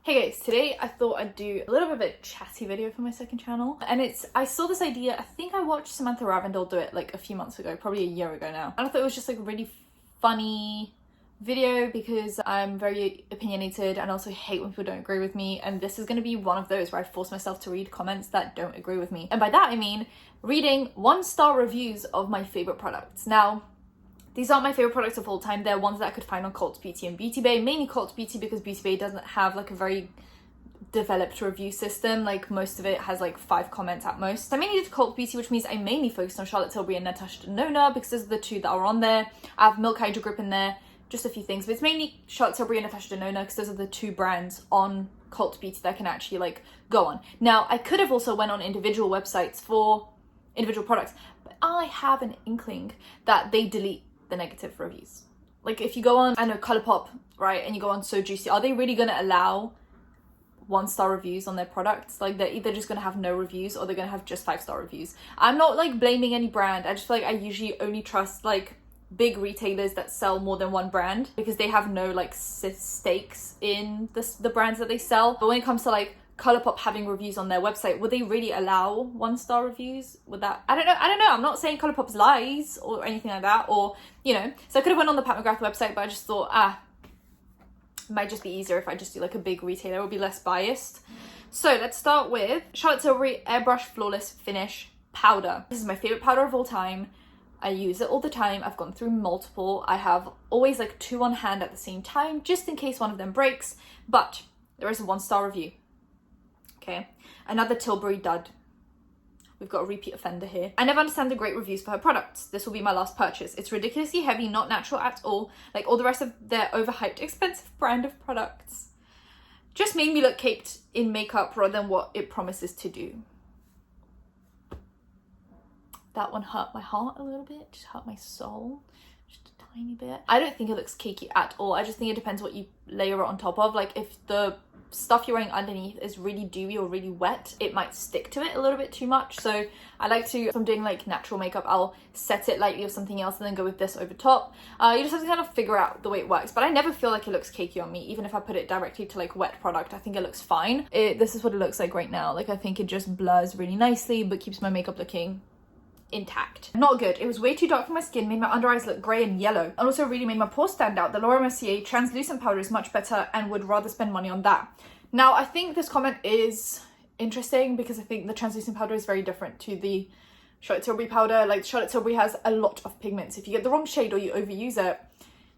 Hey guys, today I thought I'd do a little bit of a chatty video for my second channel. And I saw this idea, I think I watched Samantha Ravindell do it like a few months ago, probably a year ago now. And I thought it was just like a really funny video because I'm very opinionated and also hate when people don't agree with me. And this is going to be one of those where I force myself to read comments that don't agree with me. And by that I mean reading 1-star reviews of my favorite products. Now, these aren't my favorite products of all time. They're ones that I could find on Cult Beauty and Beauty Bay, mainly Cult Beauty because Beauty Bay doesn't have like a very developed review system. Like most of it has like 5 comments at most. I mainly did Cult Beauty, which means I mainly focused on Charlotte Tilbury and Natasha Nona because those are the 2 that are on there. I have Milk Hydro Grip in there, just a few things, but it's mainly Charlotte Tilbury and Natasha Nona because those are the 2 brands on Cult Beauty that I can actually like go on. Now, I could have also went on individual websites for individual products, but I have an inkling that they delete the negative reviews. Like if you go on, I know, Colourpop, right, and you go on So Juicy, are they really going to allow 1-star reviews on their products? Like they're either just going to have no reviews or they're going to have just 5-star reviews. I'm not like blaming any brand. I just feel like I usually only trust like big retailers that sell more than one brand because they have no like stakes in the brands that they sell. But when it comes to like Colourpop having reviews on their website, would they really allow 1-star reviews? Would that, I don't know. I'm not saying Colourpop's lies or anything like that, or you know, so I could have went on the Pat McGrath website, but I just thought it might just be easier if I just do like a big retailer. It would be less biased. So let's start with Charlotte Tilbury Airbrush Flawless Finish Powder. This is my favorite powder of all time. I use it all the time. I've gone through multiple. I have always like 2 on hand at the same time just in case one of them breaks, but there is a 1-star review. Okay, another Tilbury dud. We've got a repeat offender here. I never understand the great reviews for her products. This will be my last purchase. It's ridiculously heavy, not natural at all, like all the rest of their overhyped, expensive brand of products. Just made me look caked in makeup rather than what it promises to do. That one hurt my heart a little bit, just hurt my soul, just a tiny bit. I don't think it looks cakey at all. I just think it depends what you layer it on top of. Like if the stuff you're wearing underneath is really dewy or really wet, it might stick to it a little bit too much. So I like to, if I'm doing like natural makeup, I'll set it lightly with something else and then go with this over top. You just have to kind of figure out the way it works, but I never feel like it looks cakey on me. Even if I put it directly to like wet product, I think it looks fine. This is what it looks like right now. Like I think it just blurs really nicely but keeps my makeup looking intact. Not good. It was way too dark for my skin, made my under eyes look grey and yellow, and also really made my pores stand out. The Laura Mercier translucent powder is much better and would rather spend money on that. Now, I think this comment is interesting because I think the translucent powder is very different to the Charlotte Tilbury powder. Like Charlotte Tilbury has a lot of pigments. If you get the wrong shade or you overuse it,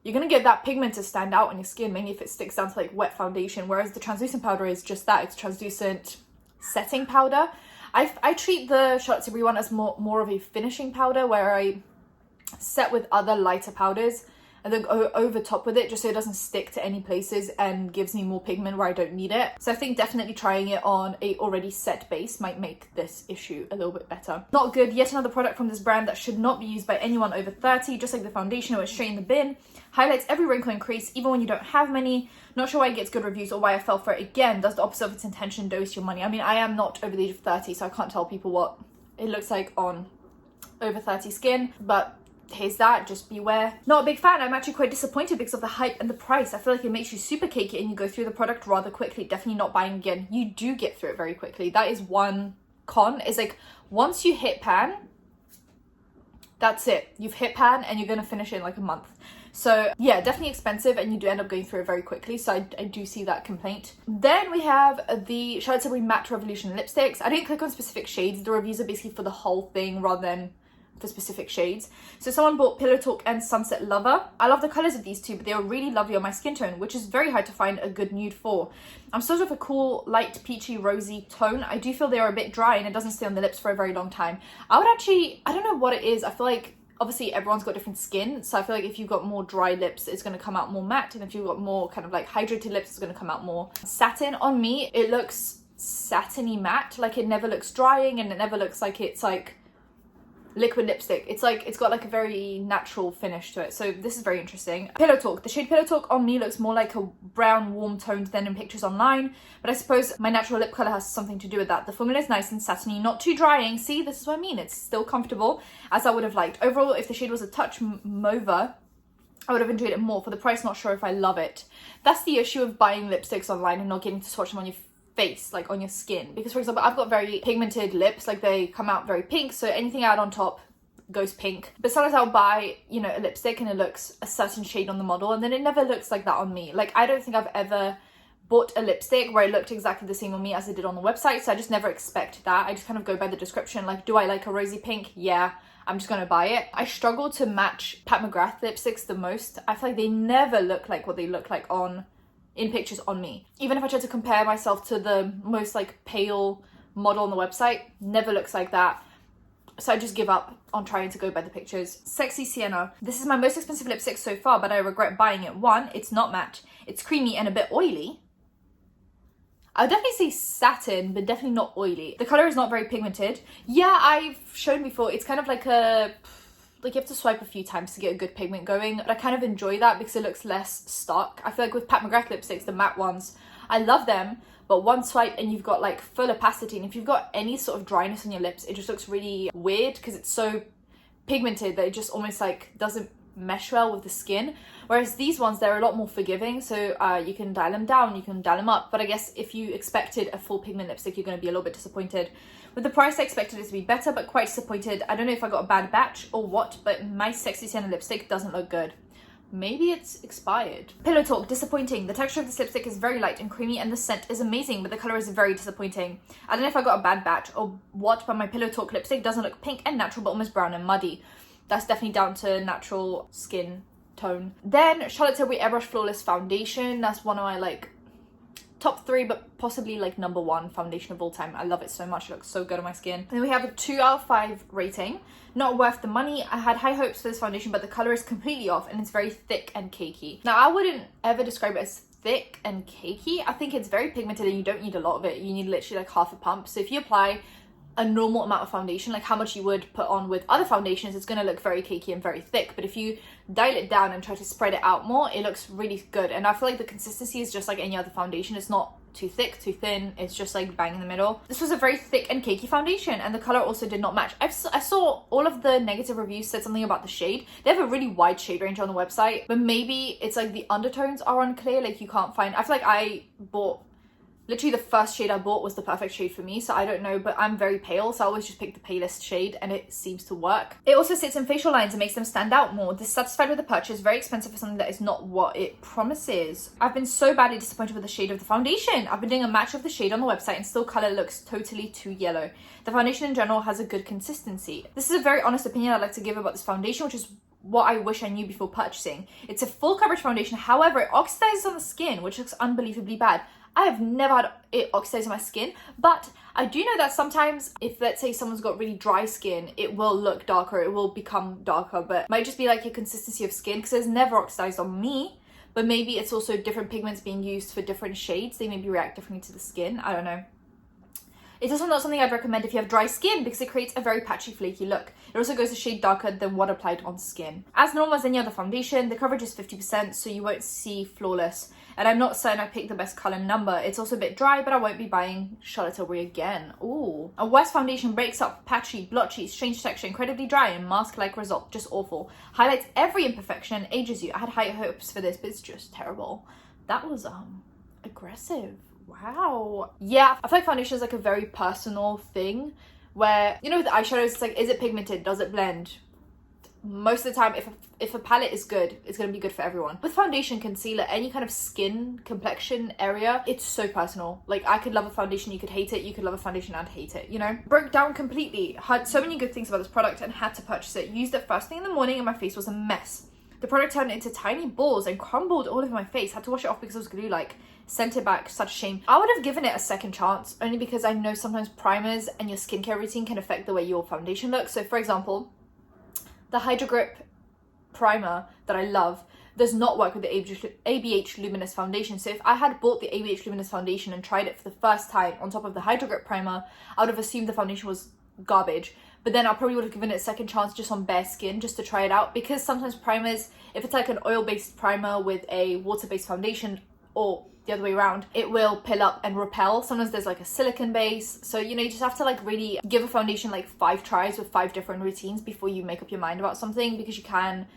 you're gonna get that pigment to stand out on your skin, mainly if it sticks down to like wet foundation, whereas the translucent powder is just that. It's translucent setting powder. I treat the Charlotte Tilbury one as more of a finishing powder where I set with other lighter powders and then go over top with it just so it doesn't stick to any places and gives me more pigment where I don't need it. So I think definitely trying it on a already set base might make this issue a little bit better. Not good. Yet another product from this brand that should not be used by anyone over 30. Just like the foundation, it went straight in the bin. Highlights every wrinkle and crease even when you don't have many. Not sure why it gets good reviews or why I fell for it again. Does the opposite of its intention, dose your money. I mean, I am not over the age of 30, so I can't tell people what it looks like on over 30 skin, but here's that, just beware. Not a big fan. I'm actually quite disappointed because of the hype and the price. I feel like it makes you super cakey and you go through the product rather quickly. Definitely not buying again. You do get through it very quickly. That is one con. It's like once you hit pan, that's it. You've hit pan and you're gonna finish it in like a month. So yeah, definitely expensive and you do end up going through it very quickly. So I do see that complaint. Then we have the Charlotte Tilbury Matte Revolution lipsticks. I didn't click on specific shades. The reviews are basically for the whole thing rather than for specific shades. So someone bought Pillow Talk and Sunset Lover. I love the colors of these two, but they are really lovely on my skin tone, which is very hard to find a good nude for. I'm sort of a cool, light, peachy, rosy tone. I do feel they are a bit dry and it doesn't stay on the lips for a very long time. I would actually, I don't know what it is. I feel like obviously everyone's got different skin, so I feel like if you've got more dry lips, it's going to come out more matte, and if you've got more kind of like hydrated lips, it's going to come out more satin. On me, it looks satiny matte, like it never looks drying and it never looks like it's like liquid lipstick. It's like it's got like a very natural finish to it, so this is very interesting. Pillow Talk. The shade Pillow Talk on me looks more like a brown warm toned than in pictures online, but I suppose my natural lip color has something to do with that. The formula is nice and satiny, not too drying. See, this is what I mean. It's still comfortable as I would have liked. Overall, if the shade was a touch mauve, I would have enjoyed it more. For the price, not sure if I love it. That's the issue of buying lipsticks online and not getting to swatch them on your face, like on your skin. Because for example, I've got very pigmented lips, like they come out very pink, so anything I add on top goes pink. But sometimes I'll buy, you know, a lipstick and it looks a certain shade on the model, and then it never looks like that on me. Like, I don't think I've ever bought a lipstick where it looked exactly the same on me as it did on the website, so I just never expect that. I just kind of go by the description, like, do I like a rosy pink? Yeah, I'm just gonna buy it. I struggle to match Pat McGrath lipsticks the most. I feel like they never look like what they look like in pictures on me. Even if I try to compare myself to the most like pale model on the website, never looks like that. So I just give up on trying to go by the pictures. Sexy Sienna. This is my most expensive lipstick so far, but I regret buying it. One, it's not matte. It's creamy and a bit oily. I would definitely say satin, but definitely not oily. The colour is not very pigmented. Yeah, I've shown before, it's kind of like a... like you have to swipe a few times to get a good pigment going, but I kind of enjoy that because it looks less stark. I feel like with Pat McGrath lipsticks, the matte ones, I love them, but one swipe and you've got like full opacity, and if you've got any sort of dryness on your lips, it just looks really weird because it's so pigmented that it just almost like doesn't mesh well with the skin. Whereas these ones, they're a lot more forgiving, so you can dial them down, you can dial them up, but I guess if you expected a full pigment lipstick, you're going to be a little bit disappointed. With the price, I expected it to be better, but quite disappointed. I don't know if I got a bad batch or what, but my Sexy Sienna lipstick doesn't look good. Maybe it's expired. Pillow Talk, disappointing. The texture of this lipstick is very light and creamy, and the scent is amazing, but the colour is very disappointing. I don't know if I got a bad batch or what, but my Pillow Talk lipstick doesn't look pink and natural, but almost brown and muddy. That's definitely down to natural skin tone. Then Charlotte Tilbury Airbrush Flawless Foundation. That's one of my like top 3, but possibly like number 1 foundation of all time. I love it so much. It looks so good on my skin. And then we have a 2 out of 5 rating. Not worth the money. I had high hopes for this foundation, but the color is completely off and it's very thick and cakey. Now, I wouldn't ever describe it as thick and cakey. I think it's very pigmented and you don't need a lot of it. You need literally like half a pump. So if you apply a normal amount of foundation, like how much you would put on with other foundations, it's going to look very cakey and very thick. But if you dial it down and try to spread it out more, it looks really good. And I feel like the consistency is just like any other foundation. It's not too thick, too thin. It's just like bang in the middle. This was a very thick and cakey foundation, and the color also did not match. I saw all of the negative reviews said something about the shade. They have a really wide shade range on the website, but maybe it's like the undertones are unclear, like you can't find. I feel like I bought literally the first shade I bought was the perfect shade for me, so I don't know, but I'm very pale, so I always just pick the palest shade and it seems to work. It also sits in facial lines and makes them stand out more. Dissatisfied with the purchase, very expensive for something that is not what it promises. I've been so badly disappointed with the shade of the foundation. I've been doing a match of the shade on the website and still color looks totally too yellow. The foundation in general has a good consistency. This is a very honest opinion I'd like to give about this foundation, which is what I wish I knew before purchasing. It's a full coverage foundation, however, it oxidizes on the skin, which looks unbelievably bad. I have never had it oxidize on my skin, but I do know that sometimes if, let's say, someone's got really dry skin, it will look darker, it will become darker, but it might just be like your consistency of skin, because it's never oxidized on me, but maybe it's also different pigments being used for different shades. They maybe react differently to the skin. I don't know. It's also not something I'd recommend if you have dry skin because it creates a very patchy, flaky look. It also goes a shade darker than what applied on skin. As normal as any other foundation, the coverage is 50%, so you won't see flawless. And I'm not certain I picked the best colour number. It's also a bit dry, but I won't be buying Charlotte Tilbury again. Ooh. A worse foundation breaks up, patchy, blotchy, strange texture, incredibly dry, and mask-like result. Just awful. Highlights every imperfection and ages you. I had high hopes for this, but it's just terrible. That was, aggressive. Wow. Yeah, I feel like foundation is like a very personal thing where, you know, with the eyeshadows, it's like, is it pigmented? Does it blend? Most of the time, if a palette is good, it's going to be good for everyone. With foundation, concealer, any kind of skin complexion area, it's so personal. Like, I could love a foundation, you could hate it, you could love a foundation and hate it, you know? Broke down completely. Had so many good things about this product and had to purchase it. Used it first thing in the morning and my face was a mess. The product turned into tiny balls and crumbled all over my face. Had to wash it off because it was glue-like. Sent it back, such a shame. I would have given it a second chance, only because I know sometimes primers and your skincare routine can affect the way your foundation looks. So for example, the Hydro Grip primer that I love does not work with the ABH Luminous foundation. So if I had bought the ABH Luminous foundation and tried it for the first time on top of the Hydro Grip primer, I would have assumed the foundation was garbage. But then I probably would have given it a second chance just on bare skin, just to try it out. Because sometimes primers, if it's like an oil-based primer with a water-based foundation, or the other way around, it will pill up and repel. Sometimes there's like a silicone base, so you know, you just have to like really give a foundation like 5 tries with 5 different routines before you make up your mind about something, because you can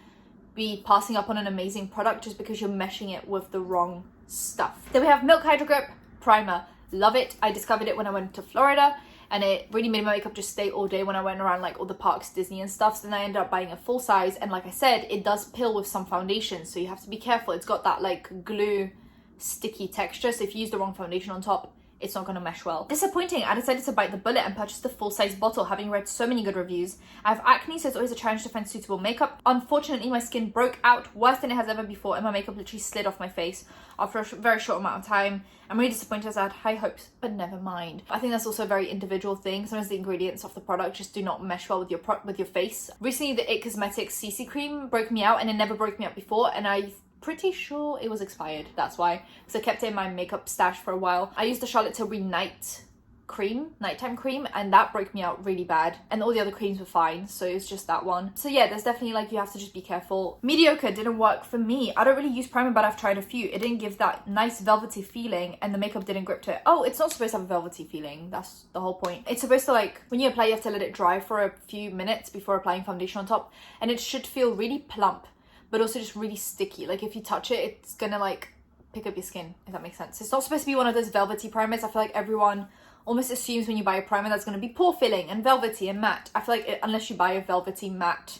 be passing up on an amazing product just because you're meshing it with the wrong stuff. Then we have Milk Hydro Grip Primer. Love it. I discovered it when I went to Florida, and it really made my makeup just stay all day when I went around like all the parks, Disney and stuff. So then I ended up buying a full size, and like I said, it does pill with some foundations, so you have to be careful. It's got that like glue sticky texture, so if you use the wrong foundation on top, it's not going to mesh well. Disappointing. I decided to bite the bullet and purchase the full-size bottle, having read so many good reviews. I have acne, so it's always a challenge to find suitable makeup. Unfortunately, my skin broke out worse than it has ever before, and my makeup literally slid off my face after a very short amount of time. I'm really disappointed as I had high hopes, but never mind. I think that's also a very individual thing. Sometimes the ingredients of the product just do not mesh well with your face. Recently, the It Cosmetics CC cream broke me out, and it never broke me out before, and I'm pretty sure it was expired. That's why, because I kept it in my makeup stash for a while. I used the Charlotte Tilbury nighttime cream, and that broke me out really bad, and all the other creams were fine, so it's just that one. So yeah, there's definitely like, you have to just be careful. Mediocre didn't work for me. I don't really use primer, but I've tried a few. It didn't give that nice velvety feeling, and the makeup didn't grip to it. Oh, it's not supposed to have a velvety feeling. That's the whole point. It's supposed to, like, when you apply, you have to let it dry for a few minutes before applying foundation on top, and it should feel really plump, but also just really sticky. Like if you touch it, it's gonna like pick up your skin, if that makes sense. It's not supposed to be one of those velvety primers. I feel like everyone almost assumes when you buy a primer that's gonna be pore filling and velvety and matte. I feel like unless you buy a velvety matte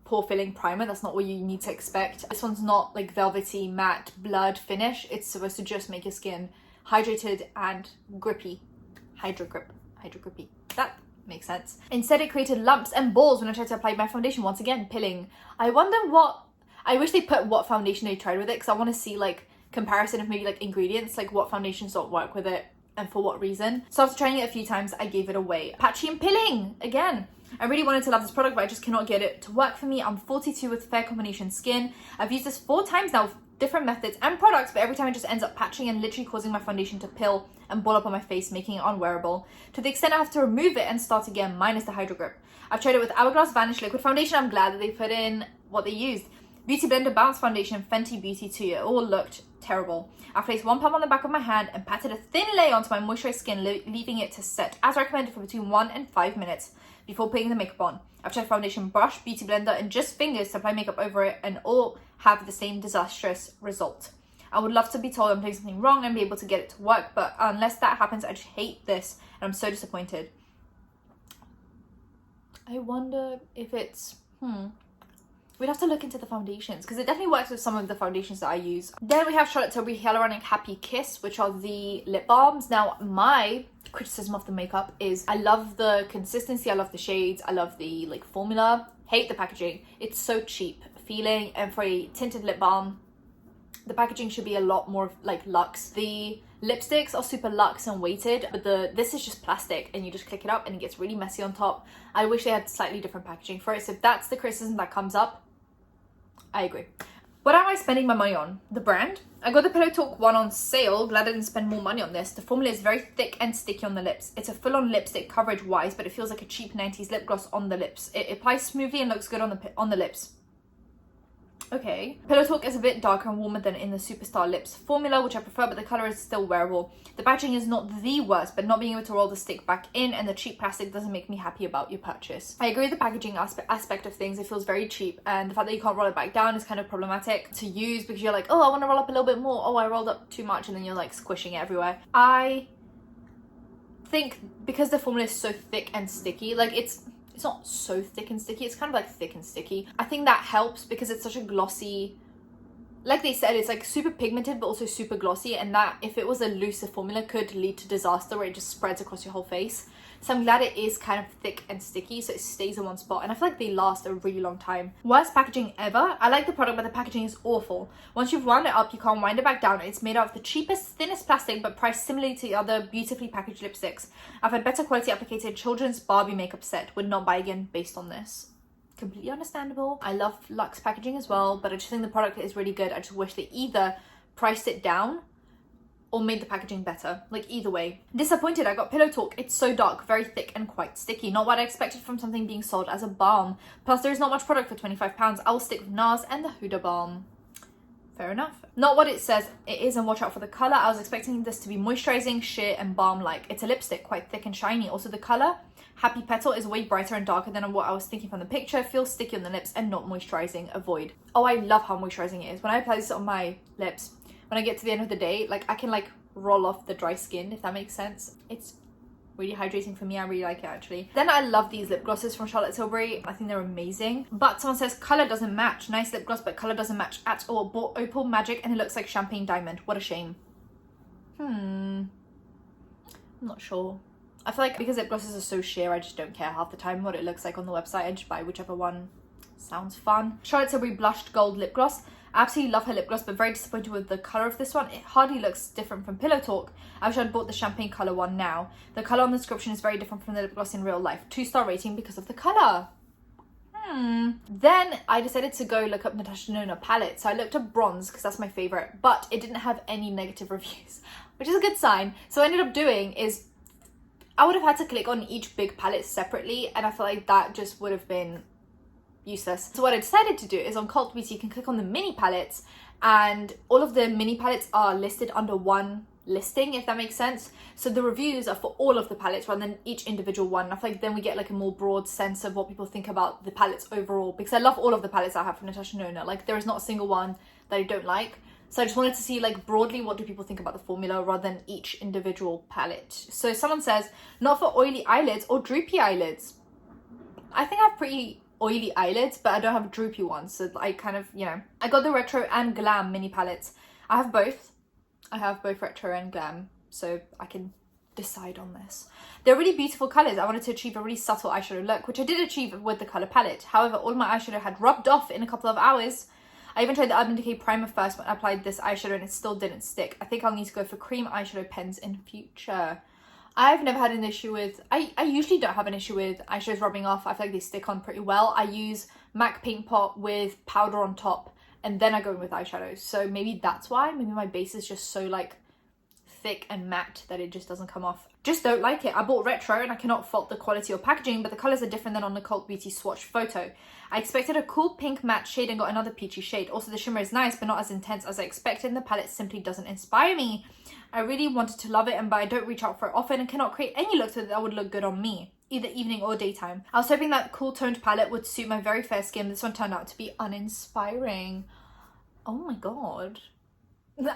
pore filling primer, that's not what you need to expect. This one's not like velvety matte blurred finish. It's supposed to just make your skin hydrated and grippy. Hydro grippy. That makes sense. Instead, it created lumps and balls when I tried to apply my foundation. Once again, pilling. I wish they put what foundation they tried with it, because I want to see like comparison of maybe like ingredients, like what foundations don't work with it and for what reason. So after trying it a few times, I gave it away. Patchy and pilling again. I really wanted to love this product, but I just cannot get it to work for me. I'm 42 with fair combination skin. I've used this 4 times now with different methods and products, but every time it just ends up patching and literally causing my foundation to pill and ball up on my face, making it unwearable, to the extent I have to remove it and start again, minus the Hydro Grip. I've tried it with Hourglass Vanish liquid foundation. I'm glad that they put in what they used. Beauty Blender Balms foundation, Fenty Beauty 2. It all looked terrible. I placed 1 pump on the back of my hand and patted a thin layer onto my moisturized skin, leaving it to set as recommended for between 1 and 5 minutes before putting the makeup on. I've tried foundation brush, beauty blender, and just fingers to apply makeup over it, and all have the same disastrous result. I would love to be told I'm doing something wrong and be able to get it to work, but unless that happens, I just hate this, and I'm so disappointed. I wonder if it's, we'd have to look into the foundations, because it definitely works with some of the foundations that I use. Then we have Charlotte Tilbury Hyaluronic Happy Kiss, which are the lip balms. Now, my criticism of the makeup is I love the consistency, I love the shades, I love the like formula, hate the packaging. It's so cheap feeling, and for a tinted lip balm, the packaging should be a lot more like luxe. The lipsticks are super luxe and weighted, but this is just plastic, and you just click it up and it gets really messy on top. I wish they had slightly different packaging for it. So if that's the criticism that comes up, I agree. What am I spending my money on? The brand. I got the Pillow Talk one on sale. Glad I didn't spend more money on this. The formula is very thick and sticky on the lips. It's a full-on lipstick coverage wise, but it feels like a cheap 90s lip gloss on the lips. It applies smoothly and looks good on the lips. Okay. Pillow Talk is a bit darker and warmer than in the Superstar Lips formula, which I prefer, but the colour is still wearable. The packaging is not the worst, but not being able to roll the stick back in and the cheap plastic doesn't make me happy about your purchase. I agree with the packaging aspect of things. It feels very cheap, and the fact that you can't roll it back down is kind of problematic to use, because you're like, oh, I want to roll up a little bit more. Oh, I rolled up too much, and then you're like squishing it everywhere. I think because the formula is so thick and sticky, like it's not so thick and sticky, it's kind of like thick and sticky. I think that helps because it's such a glossy, like they said, it's like super pigmented but also super glossy, and that if it was a looser formula could lead to disaster where it just spreads across your whole face. So I'm glad it is kind of thick and sticky, so it stays in one spot, and I feel like they last a really long time. Worst packaging ever. I like the product, but the packaging is awful. Once you've wound it up, you can't wind it back down. It's made out of the cheapest, thinnest plastic, but priced similarly to the other beautifully packaged lipsticks. I've had better quality applicated children's Barbie makeup set. Would not buy again based on this. Completely understandable. I love luxe packaging as well, but I just think the product is really good. I just wish they either priced it down or made the packaging better. Like either way. Disappointed. I got Pillow Talk. It's so dark, very thick and quite sticky. Not what I expected from something being sold as a balm. Plus there is not much product for £25. I will stick with NARS and the Huda Balm. Fair enough. Not what it says it is, and watch out for the color. I was expecting this to be moisturizing, sheer, and balm-like. It's a lipstick, quite thick and shiny. Also, the color, Happy Petal, is way brighter and darker than what I was thinking from the picture. Feels sticky on the lips and not moisturizing. Avoid. Oh, I love how moisturizing it is. When I apply this on my lips, when I get to the end of the day, like, I can like roll off the dry skin, if that makes sense. It's really hydrating for me. I really like it, actually. Then I love these lip glosses from Charlotte Tilbury. I think they're amazing. But someone says color doesn't match. Nice lip gloss, but color doesn't match at all. Bought Opal Magic and it looks like Champagne Diamond. What a shame. I'm not sure. I feel like because lip glosses are so sheer, I just don't care half the time what it looks like on the website. I just buy whichever one sounds fun. Charlotte Tilbury Blushed Gold Lip Gloss. I absolutely love her lip gloss, but very disappointed with the colour of this one. It hardly looks different from Pillow Talk. I wish I'd bought the champagne colour one now. The colour on the description is very different from the lip gloss in real life. 2-star rating because of the colour. Then I decided to go look up Natasha Nona palette. So I looked up Bronze because that's my favourite, but it didn't have any negative reviews, which is a good sign. So what I ended up doing is I would have had to click on each big palette separately, and I feel like that just would have been useless. So what I decided to do is on Cult Beauty, you can click on the mini palettes, and all of the mini palettes are listed under one listing, if that makes sense. So the reviews are for all of the palettes rather than each individual one. I feel like then we get like a more broad sense of what people think about the palettes overall, because I love all of the palettes I have from Natasha Nona. Like, there is not a single one that I don't like. So I just wanted to see, like, broadly what do people think about the formula rather than each individual palette. So someone says, not for oily eyelids or droopy eyelids. I think I have pretty oily eyelids, but I don't have droopy ones, so I kind of, you know. I got the Retro and Glam mini palettes. I have both. I have both Retro and Glam, so I can decide on this. They're really beautiful colours. I wanted to achieve a really subtle eyeshadow look, which I did achieve with the colour palette. However, all my eyeshadow had rubbed off in a couple of hours. I even tried the Urban Decay primer first when I applied this eyeshadow and it still didn't stick. I think I'll need to go for cream eyeshadow pens in future. I've never had an issue with, I usually don't have an issue with eyeshadows rubbing off. I feel like they stick on pretty well. I use MAC Paint Pot with powder on top and then I go in with eyeshadows. So maybe that's why. Maybe my base is just so like thick and matte that it just doesn't come off. Just don't like it. I bought Retro and I cannot fault the quality or packaging, but the colours are different than on the Cult Beauty swatch photo. I expected a cool pink matte shade and got another peachy shade. Also, the shimmer is nice, but not as intense as I expected, and the palette simply doesn't inspire me. I really wanted to love it, but I don't reach out for it often and cannot create any look that would look good on me, either evening or daytime. I was hoping that cool toned palette would suit my very fair skin. This one turned out to be uninspiring. Oh my god.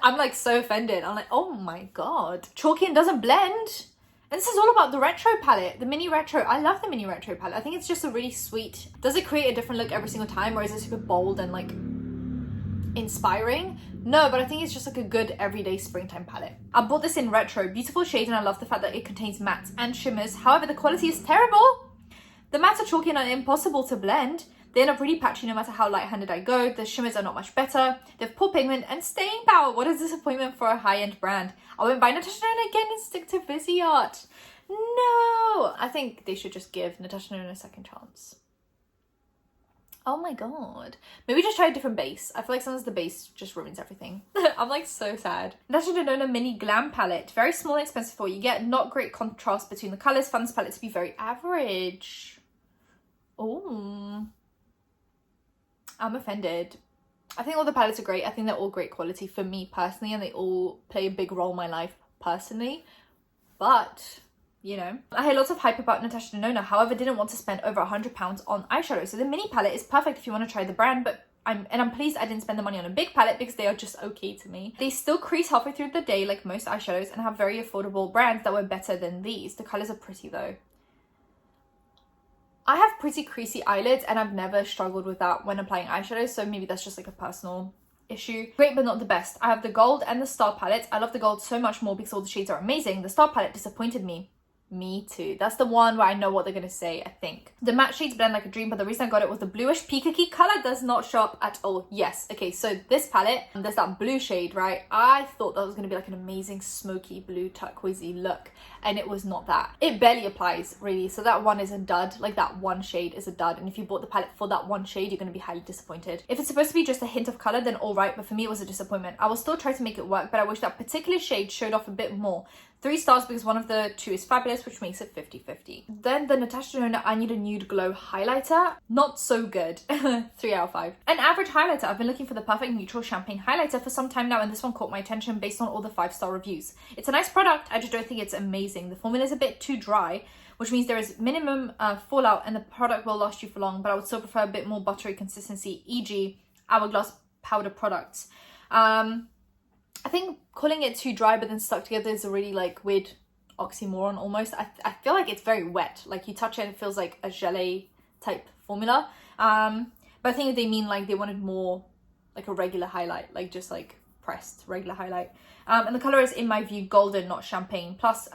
I'm like so offended. I'm like, oh my god. Chalky and doesn't blend. And this is all about the Retro palette, the mini Retro. I love the mini Retro palette. I think it's just a really sweet. Does it create a different look every single time, or is it super bold and like inspiring? No, but I think it's just like a good everyday springtime palette. I bought this in Retro. Beautiful shade, and I love the fact that it contains mattes and shimmers. However, the quality is terrible. The mattes are chalky and are impossible to blend. They end up really patchy no matter how light-handed I go. The shimmers are not much better. They have poor pigment and staying power. What a disappointment for a high-end brand. I won't buy Natasha Nona again and stick to Viseart. No! I think they should just give Natasha Nona a second chance. Oh my god. Maybe just try a different base. I feel like sometimes the base just ruins everything. I'm like so sad. Natasha Nona Mini Glam Palette. Very small and expensive for what you get. Not great contrast between the colours. Found this palette to be very average. Oh. I'm offended. I think all the palettes are great. I think they're all great quality for me personally, and they all play a big role in my life personally. But, you know, I had lots of hype about Natasha Nona, however, didn't want to spend over £100 on eyeshadow. So the mini palette is perfect if you want to try the brand, but I'm pleased I didn't spend the money on a big palette because they are just okay to me. They still crease halfway through the day like most eyeshadows and have very affordable brands that were better than these. The colours are pretty though. I have pretty creasy eyelids and I've never struggled with that when applying eyeshadows, so maybe that's just like a personal issue. Great but not the best. I have the gold and the star palette. I love the gold so much more because all the shades are amazing. The star palette disappointed me. Me too. That's the one where I know what they're going to say, I think. The matte shades blend like a dream, but the reason I got it was the bluish peacocky colour does not show up at all. Yes. Okay, so this palette, there's that blue shade, right? I thought that was going to be like an amazing smoky blue turquoisey look, and it was not that. It barely applies, really. So that one is a dud. Like that one shade is a dud, and if you bought the palette for that one shade, you're going to be highly disappointed. If it's supposed to be just a hint of colour, then all right, but for me it was a disappointment. I will still try to make it work, but I wish that particular shade showed off a bit more. 3 stars because one of the 2 is fabulous, which makes it 50-50. Then the Natasha Nona I Need a Nude Glow highlighter, not so good. 3 out of 5. An average highlighter. I've been looking for the perfect neutral champagne highlighter for some time now, and this one caught my attention based on all the 5-star reviews. It's a nice product, I just don't think it's amazing. The formula is a bit too dry, which means there is minimum fallout and the product will last you for long, but I would still prefer a bit more buttery consistency, e.g. Hourglass powder products. I think calling it too dry but then stuck together is a really like weird oxymoron almost. I feel like it's very wet. Like you touch it and it feels like a gelée type formula. But I think they mean like they wanted more like a regular highlight, like just like pressed regular highlight. And the color is, in my view, golden, not champagne. Plus,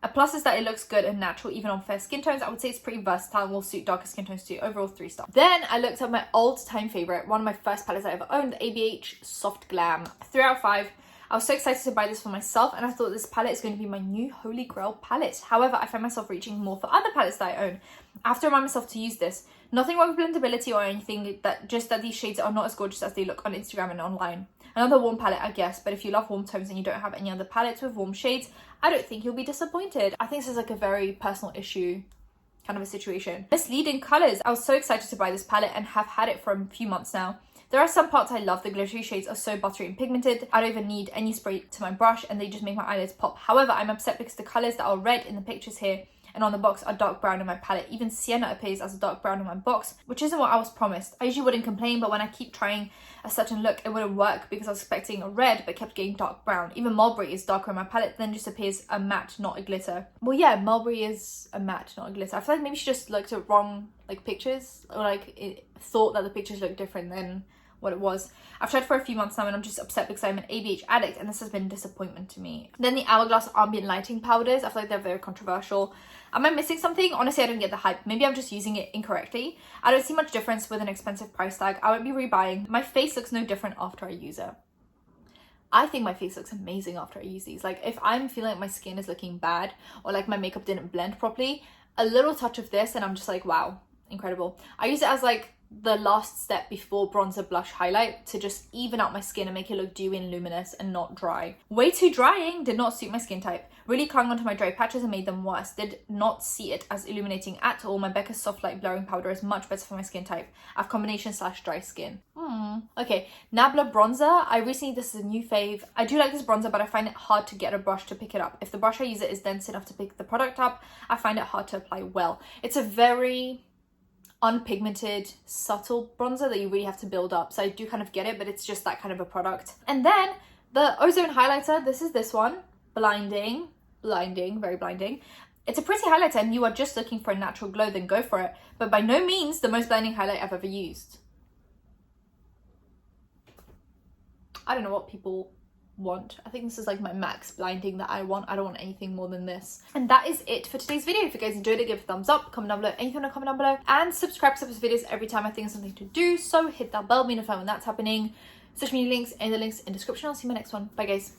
a plus is that it looks good and natural even on fair skin tones. I would say it's pretty versatile and will suit darker skin tones too. Overall 3 stars. Then I looked at my all-time favorite, one of my first palettes I ever owned, the Abh Soft Glam. 3 out of 5. I was so excited to buy this for myself and I thought this palette is going to be my new holy grail palette. However, I find myself reaching more for other palettes that I own. I have to remind myself to use this. Nothing wrong with blendability or anything, just that these shades are not as gorgeous as they look on Instagram and online. Another warm palette, I guess, but if you love warm tones and you don't have any other palettes with warm shades, I don't think you'll be disappointed. I think this is like a very personal issue kind of a situation. Misleading Colors. I was so excited to buy this palette and have had it for a few months now. There are some parts I love. The glittery shades are so buttery and pigmented. I don't even need any spray to my brush and they just make my eyelids pop. However, I'm upset because the colours that are red in the pictures here and on the box are dark brown in my palette. Even sienna appears as a dark brown in my box, which isn't what I was promised. I usually wouldn't complain, but when I keep trying a certain look, it wouldn't work because I was expecting a red but kept getting dark brown. Even mulberry is darker in my palette, then just appears a matte, not a glitter. Well, yeah, mulberry is a matte, not a glitter. I feel like maybe she just looked at wrong like pictures, or like it thought that the pictures looked different than what it was. I've tried for a few months now and I'm just upset because I'm an ABH addict and this has been a disappointment to me. Then the Hourglass Ambient lighting powders. I feel like they're very controversial. Am I missing something? Honestly, I don't get the hype. Maybe I'm just using it incorrectly. I don't see much difference with an expensive price tag. I won't be rebuying. My face looks no different after I use it. I think my face looks amazing after I use these. Like if I'm feeling like my skin is looking bad or like my makeup didn't blend properly, a little touch of this and I'm just like, wow, incredible. I use it as like the last step before bronzer blush highlight to just even out my skin and make it look dewy and luminous and not dry. Way too drying, did not suit my skin type. Really clung onto my dry patches and made them worse. Did not see it as illuminating at all. My Becca's Soft Light Blurring Powder is much better for my skin type. I have combination / dry skin. Okay, Nabla bronzer. I recently, this is a new fave. I do like this bronzer, but I find it hard to get a brush to pick it up. If the brush I use it is dense enough to pick the product up, I find it hard to apply well. It's a very unpigmented, subtle bronzer that you really have to build up. So I do kind of get it, but it's just that kind of a product. And then the Ozone Highlighter, this one. Blinding, very blinding. It's a pretty highlighter and you are just looking for a natural glow, then go for it. But by no means the most blinding highlight I've ever used. I don't know what people want. I think this is like my max blinding that I want. I don't want anything more than this. And that is it for today's video. If you guys enjoyed it, give it a thumbs up, comment down below, anything in the comment down below, and subscribe to these videos every time I think of something to do. So hit that bell, be notified when that's happening. Social media links and the links in the description. I'll see you in my next one. Bye guys.